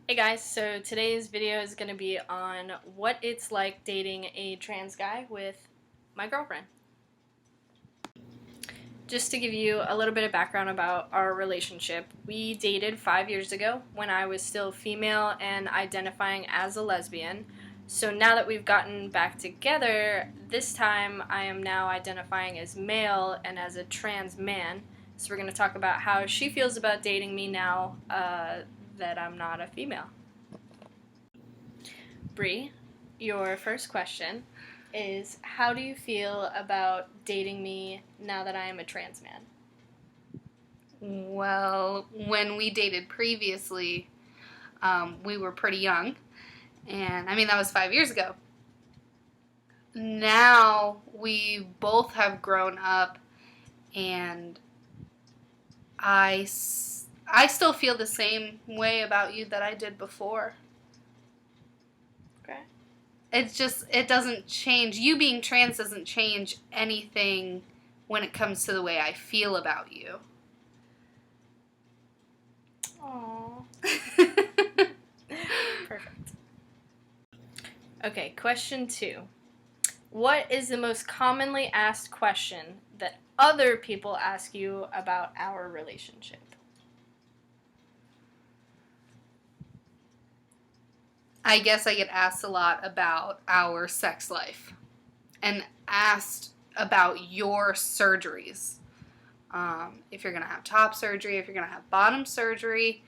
Hey guys, so today's video is going to be on what it's like dating a trans guy with my girlfriend. Just to give you a little bit of background about our relationship, we dated 5 years ago when I was still female and identifying as a lesbian. So now that we've gotten back together, this time I am now identifying as male and as a trans man. So we're going to talk about how she feels about dating me now that I'm not a female. Bree, your first question is, how do you feel about dating me now that I am a trans man? Well, when we dated previously, we were pretty young. And that was 5 years ago. Now we both have grown up, and I still feel the same way about you that I did before. Okay. It doesn't change. You being trans doesn't change anything when it comes to the way I feel about you. Aww. Perfect. Okay, question 2. What is the most commonly asked question that other people ask you about our relationship? I guess I get asked a lot about our sex life and asked about your surgeries. If you're going to have top surgery, if you're going to have bottom surgery.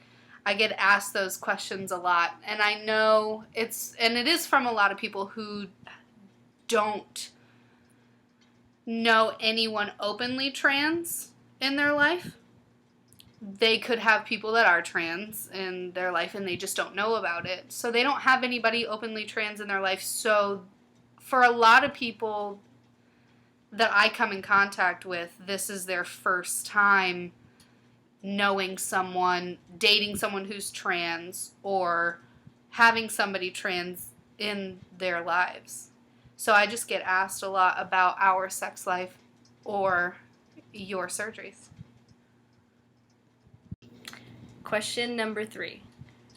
I get asked those questions a lot. And I know it is from a lot of people who don't know anyone openly trans in their life. They could have people that are trans in their life and they just don't know about it. So they don't have anybody openly trans in their life. So for a lot of people that I come in contact with, this is their first time knowing someone, dating someone who's trans, or having somebody trans in their lives. So I just get asked a lot about our sex life or your surgeries. Question number 3.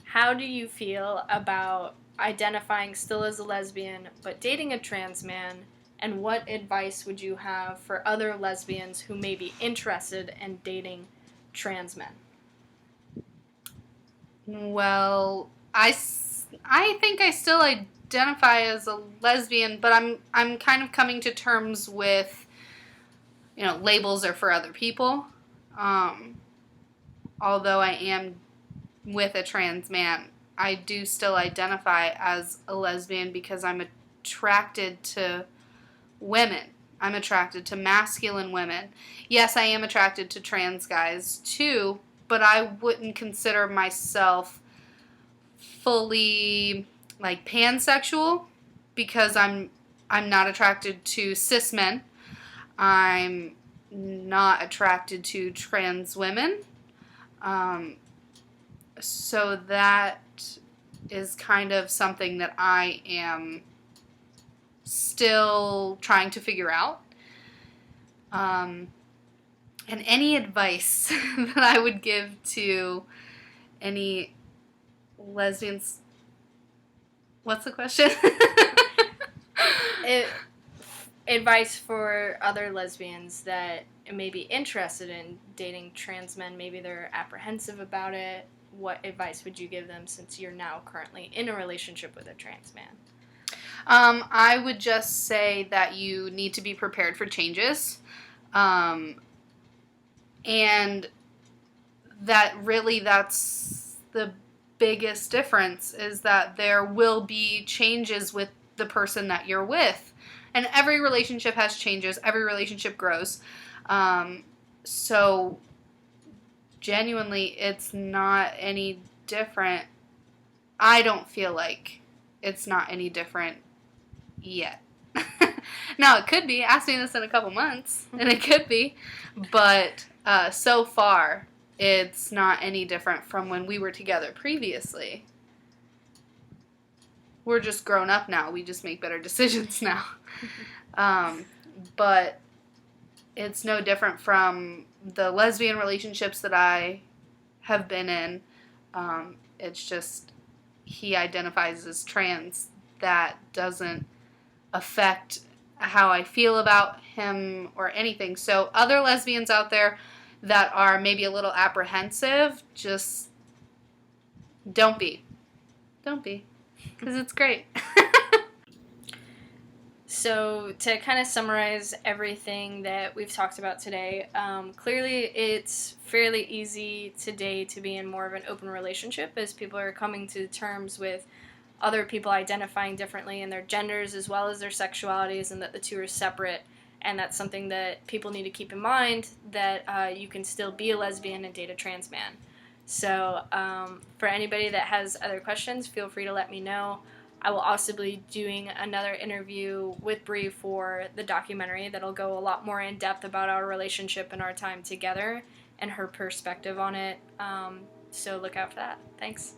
How do you feel about identifying still as a lesbian but dating a trans man, and what advice would you have for other lesbians who may be interested in dating trans men? Well, I think I still identify as a lesbian, but I'm kind of coming to terms with, labels are for other people. Although I am with a trans man, I do still identify as a lesbian because I'm attracted to women. I'm attracted to masculine women. Yes, I am attracted to trans guys too, but I wouldn't consider myself fully pansexual because I'm not attracted to cis men. I'm not attracted to trans women. So that is kind of something that I am still trying to figure out. And any advice that I would give to any lesbians... What's the question? Advice for other lesbians that may be interested in dating trans men. Maybe they're apprehensive about it. What advice would you give them since you're now currently in a relationship with a trans man? I would just say that you need to be prepared for changes. And that really, that's the biggest difference, is that there will be changes with the person that you're with. And every relationship has changes. Every relationship grows. So genuinely, it's not any different. I don't feel like it's not any different yet. Now, it could be. Ask me this in a couple months, and it could be. But so far, it's not any different from when we were together previously. We're just grown up now. We just make better decisions now. But it's no different from the lesbian relationships that I have been in. It's just he identifies as trans, that doesn't affect how I feel about him or anything. So other lesbians out there that are maybe a little apprehensive, just don't be. Don't be. Because it's great. So, to kind of summarize everything that we've talked about today, clearly it's fairly easy today to be in more of an open relationship as people are coming to terms with other people identifying differently in their genders as well as their sexualities, and that the two are separate. And that's something that people need to keep in mind, that you can still be a lesbian and date a trans man. So, for anybody that has other questions, feel free to let me know. I will also be doing another interview with Bree for the documentary that'll go a lot more in depth about our relationship and our time together and her perspective on it. So look out for that. Thanks.